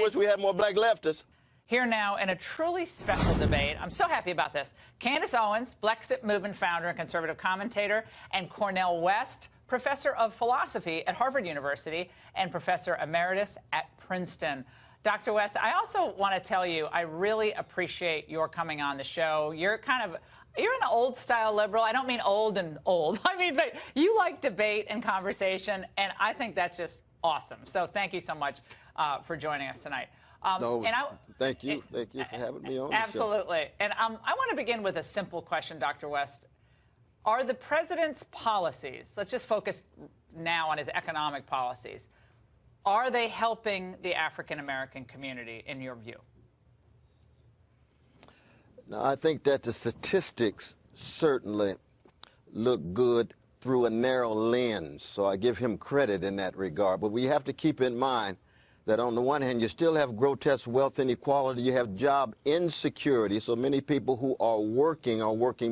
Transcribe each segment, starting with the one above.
wish we had more black leftists. Here now in a truly special debate. I'm so happy about this. Candace Owens, Blexit Movement founder and conservative commentator, and Cornel West, professor of philosophy at Harvard University and professor emeritus at Princeton. Dr. West, I also want to tell you, I really appreciate your coming on the show. You're an old-style liberal. I don't mean old and old. I mean, but you like debate and conversation, and I think that's just awesome. So thank you so much for joining us tonight. Thank you. Thank you for having me on. Absolutely. And I want to begin with a simple question, Dr. West. Are the president's policies, let's just focus now on his economic policies, are they helping the African-American community, in your view? No, I think that the statistics certainly look good through a narrow lens, so I give him credit in that regard. But we have to keep in mind that on the one hand, you still have grotesque wealth inequality, you have job insecurity, so many people who are working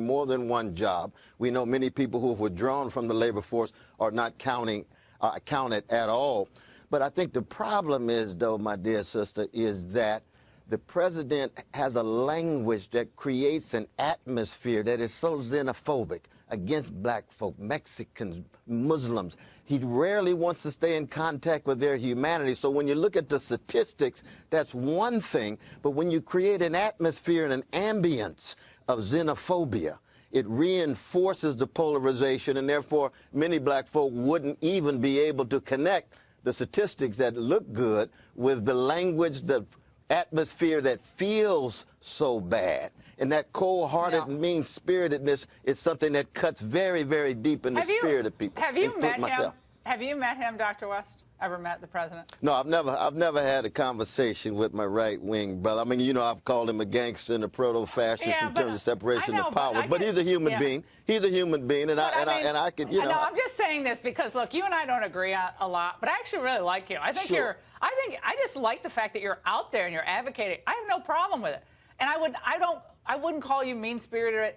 more than one job. We know many people who have withdrawn from the labor force are not counted at all. But I think the problem is, though, my dear sister, is that the president has a language that creates an atmosphere that is so xenophobic against black folk, Mexicans, Muslims. He rarely wants to stay in contact with their humanity. So when you look at the statistics, that's one thing. But when you create an atmosphere and an ambience of xenophobia, it reinforces the polarization, and therefore many black folk wouldn't even be able to connect the statistics that look good with the language, the atmosphere that feels so bad. And that cold-hearted, mean-spiritedness is something that cuts very, very deep in the spirit of people. Have you met him? Have you met him, Dr. West? Ever met the president? No, I've never had a conversation with my right-wing brother. I mean, you know, I've called him a gangster and a proto-fascist in terms of separation of power. But he's a human being. He's a human being, and I could, you know. I'm just saying this because, look, you and I don't agree a lot, but I actually really like you. I think I just like the fact that you're out there and you're advocating. I have no problem with it, and I wouldn't call you mean-spirited.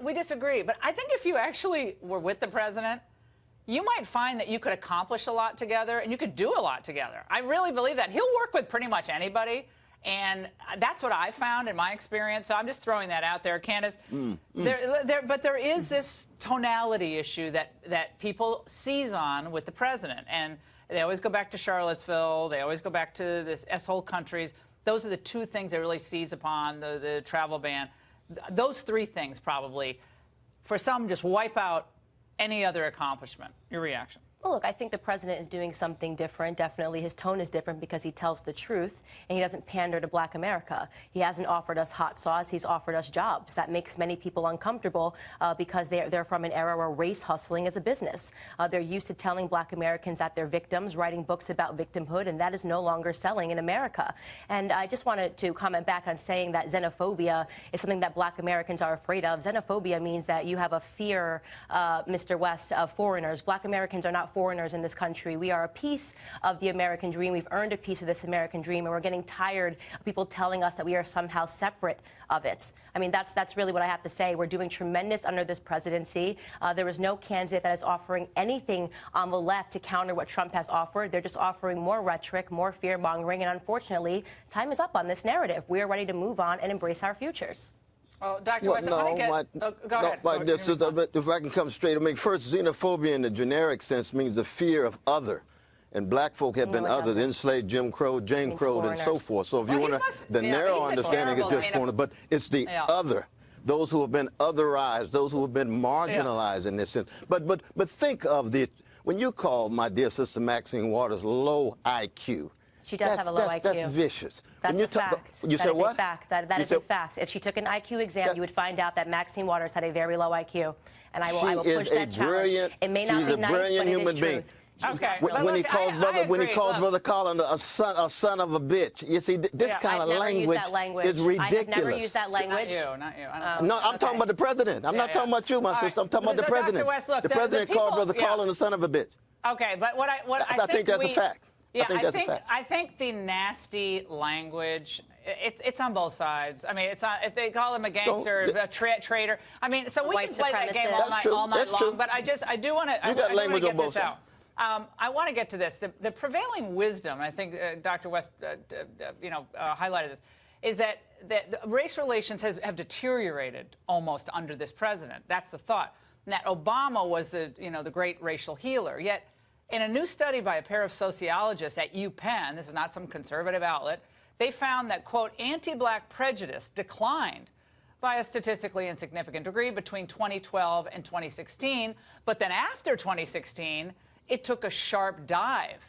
We disagree, but I think if you actually were with the president, you might find that you could accomplish a lot together and you could do a lot together. I really believe that. He'll work with pretty much anybody, and that's what I found in my experience. So I'm just throwing that out there, Candace. But there is this tonality issue that people seize on with the president, and they always go back to Charlottesville. They always go back to this S-hole countries. Those are the two things they really seize upon, the travel ban. Those three things probably, for some, just wipe out any other accomplishment. Your reaction? Well, look, I think the president is doing something different. Definitely his tone is different because he tells the truth and he doesn't pander to black America. He hasn't offered us hot sauce. He's offered us jobs. That makes many people uncomfortable because they're from an era where race hustling is a business. They're used to telling black Americans that they're victims, writing books about victimhood, and that is no longer selling in America. And I just wanted to comment back on saying that xenophobia is something that black Americans are afraid of. Xenophobia means that you have a fear, Mr. West, of foreigners. Black Americans are not foreigners in this country. We are a piece of the American dream. We've earned a piece of this American dream, and we're getting tired of people telling us that we are somehow separate of it. I mean, that's really what I have to say. We're doing tremendous under this presidency. There is no candidate that is offering anything on the left to counter what Trump has offered. They're just offering more rhetoric, more fear-mongering, and unfortunately, time is up on this narrative. We are ready to move on and embrace our futures. Oh, Dr. West, go ahead. If I can come straight, I mean, first, xenophobia in the generic sense means the fear of other. And black folk have been other, the enslaved, Jim Crow, Jane Crow, and so forth. So if you want to, the narrow understanding is just foreigner, but it's the other. Those who have been otherized, those who have been marginalized in this sense. But think of when you call my dear sister Maxine Waters low IQ. She does have a low IQ. That's vicious. That's a fact. You said what? That is a fact. If she took an IQ exam, you would find out that Maxine Waters had a very low IQ. And I will push that challenge. It may not be nice, but it is truth. Okay. When he calls Brother Collin a son of a bitch, you see, this kind of language is ridiculous. I have never used that language. Not you. No, I'm talking about the president. I'm not talking about you, my sister. I'm talking about the president. Dr. West, look, the president called Brother Collin a son of a bitch. Okay, but I think that's a fact. Yeah, I think the nasty language, it's on both sides. I mean, if they call him a gangster, a traitor. I mean, so we can play that game all night long. But I do want to get this out. I want to get to this. The prevailing wisdom, I think Dr. West, highlighted this, is that race relations have deteriorated almost under this president. That's the thought. And that Obama was the great racial healer. Yet, in a new study by a pair of sociologists at UPenn, this is not some conservative outlet, they found that, quote, anti-black prejudice declined by a statistically insignificant degree between 2012 and 2016. But then after 2016, it took a sharp dive.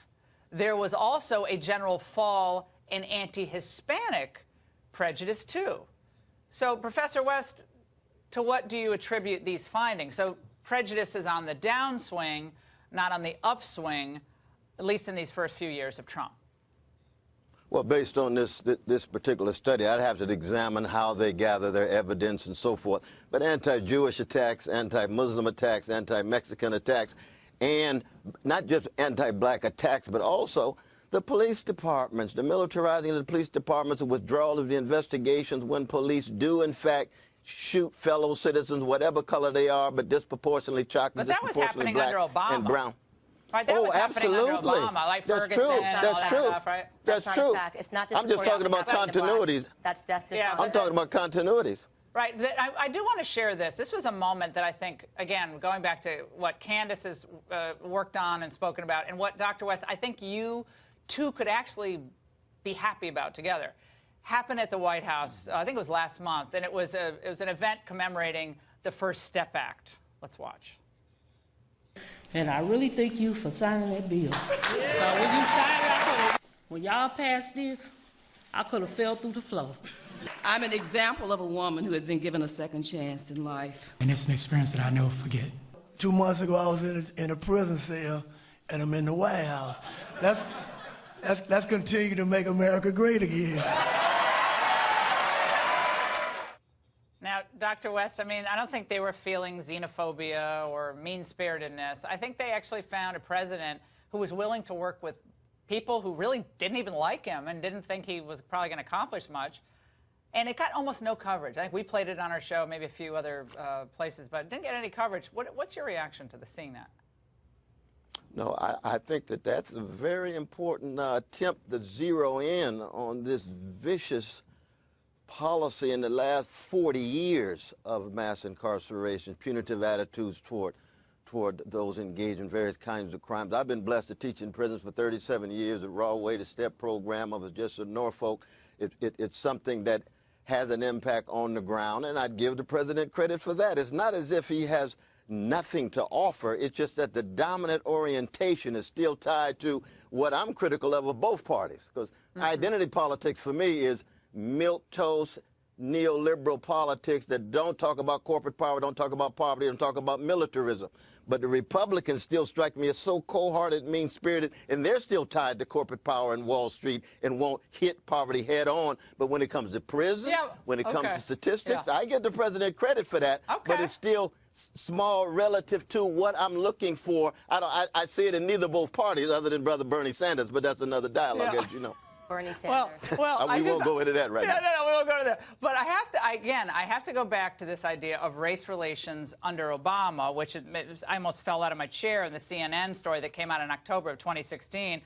There was also a general fall in anti-Hispanic prejudice, too. So, Professor West, to what do you attribute these findings? So prejudice is on the downswing, not on the upswing, at least in these first few years of Trump. Well, based on this particular study, I'd have to examine how they gather their evidence and so forth. But anti-Jewish attacks, anti-Muslim attacks, anti-Mexican attacks, and not just anti-black attacks, but also the police departments, the militarizing of the police departments, the withdrawal of the investigations when police do, in fact, shoot fellow citizens, whatever color they are, but disproportionately chocolate, disproportionately black and brown. Right, that was absolutely. Under Obama, like That's Ferguson true. and That's all true. That stuff, right? That's true. It's not just I'm just talking about continuities. I'm talking about continuities. Right. I do want to share this. This was a moment that I think, again, going back to what Candace has worked on and spoken about, and what Dr. West, I think you two could actually be happy about together. Happened at the White House, I think it was last month, and it was an event commemorating the First Step Act. Let's watch. And I really thank you for signing that bill. When y'all passed this, I could have fell through the floor. I'm an example of a woman who has been given a second chance in life. And it's an experience that I'll never forget. 2 months ago, I was in a prison cell, and I'm in the White House. Let's continue to make America great again. Now, Dr. West, I mean, I don't think they were feeling xenophobia or mean-spiritedness. I think they actually found a president who was willing to work with people who really didn't even like him and didn't think he was probably going to accomplish much. And it got almost no coverage. I think we played it on our show, maybe a few other places, but it didn't get any coverage. What's your reaction to seeing that? No, I think that's a very important attempt to zero in on this vicious policy in the last 40 years of mass incarceration, punitive attitudes toward those engaged in various kinds of crimes. I've been blessed to teach in prisons for 37 years. The Raw Way to Step program. I was just in Norfolk. It's something that has an impact on the ground, and I'd give the president credit for that. It's not as if he has nothing to offer. It's just that the dominant orientation is still tied to what I'm critical of both parties, because identity politics for me is milquetoast neoliberal politics that don't talk about corporate power, don't talk about poverty, don't talk about militarism. But the Republicans still strike me as so cold-hearted, mean-spirited, and they're still tied to corporate power and Wall Street and won't hit poverty head-on. But when it comes to prison, when it comes to statistics, I give the president credit for that. But it's still small relative to what I'm looking for. I see it in neither both parties other than Brother Bernie Sanders, but that's another dialogue, as you know. Bernie Sanders. Well, we won't go into that right now. No, we won't go to that. But I have to go back to this idea of race relations under Obama, which I almost fell out of my chair in the CNN story that came out in October of 2016.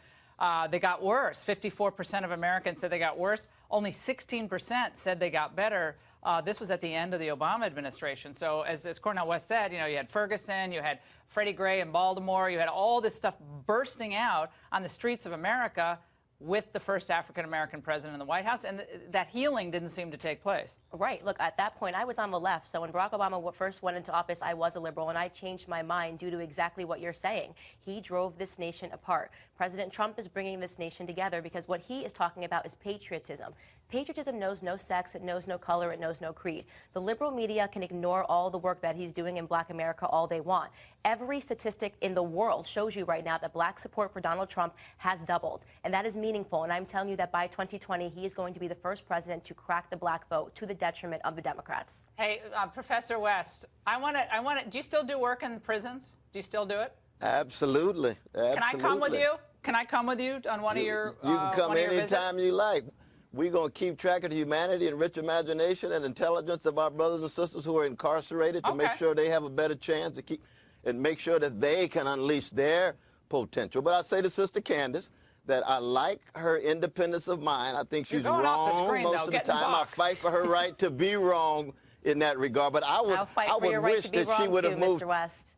They got worse. 54% of Americans said they got worse. Only 16% said they got better. This was at the end of the Obama administration. So as Cornel West said, you had Ferguson, you had Freddie Gray in Baltimore, you had all this stuff bursting out on the streets of America with the first African-American president in the White House, and that healing didn't seem to take place. Right. Look, at that point, I was on the left. So when Barack Obama first went into office, I was a liberal, and I changed my mind due to exactly what you're saying. He drove this nation apart. President Trump is bringing this nation together because what he is talking about is patriotism. Patriotism knows no sex, it knows no color, it knows no creed. The liberal media can ignore all the work that he's doing in Black America all they want. Every statistic in the world shows you right now that Black support for Donald Trump has doubled, and that is meaningful. And I'm telling you that by 2020, he is going to be the first president to crack the Black vote to the detriment of the Democrats. Hey, Professor West, I want to. Do you still do work in prisons? Do you still do it? Absolutely. Can I come with you? Can I come with you on one of your? You can come anytime you like. We're going to keep track of the humanity and rich imagination and intelligence of our brothers and sisters who are incarcerated to make sure they have a better chance to keep, and make sure that they can unleash their potential. But I say to Sister Candace that I like her independence of mind. I think she's going off the wrong screen, most though. of the Get in the time. I box. fight for her right to be wrong in that regard. But I would, I'll fight I for your would right wish to be that she wrong would too, have moved. Mr. West.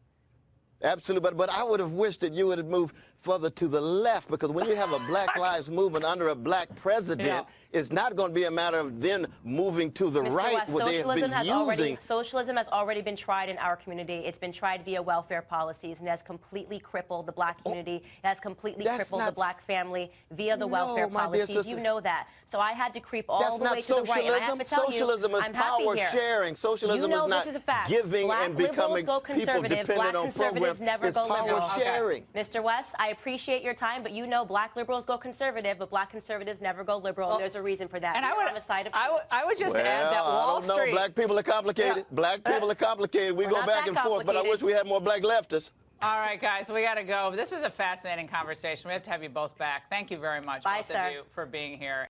Absolutely, but I would have wished that you would have moved further to the left, because when you have a Black Lives Movement under a black president, Yeah. it's not going to be a matter of then moving to the Mr. right, West, where they have been using. socialism has already been tried in our community. It's been tried via welfare policies, and it has completely crippled the black community. It has completely That's crippled the not- black family via the No, welfare my dear policies. sister. You know that. So I had to creep all That's the not way to the right. And I have socialism. to tell Socialism you, is I'm happy power here. sharing. Socialism You know is not this is a fact. giving Black and liberals becoming go people conservative. dependent Black on conservatives programs. never It's go power liberal. sharing. Mr. West, I appreciate your time, but you know black liberals go conservative, but black conservatives never go liberal, and there's a reason for that. And You're on the side of truth. I would just add that Well, Wall I don't know. Street. Black people are complicated. Yeah. Black people are complicated. We We're go not back that and forth, but I wish complicated. we had more black leftists. All right, guys, we got to go. This is a fascinating conversation. We have to have you both back. Thank you very much, Bye, both sir. of you, for being here.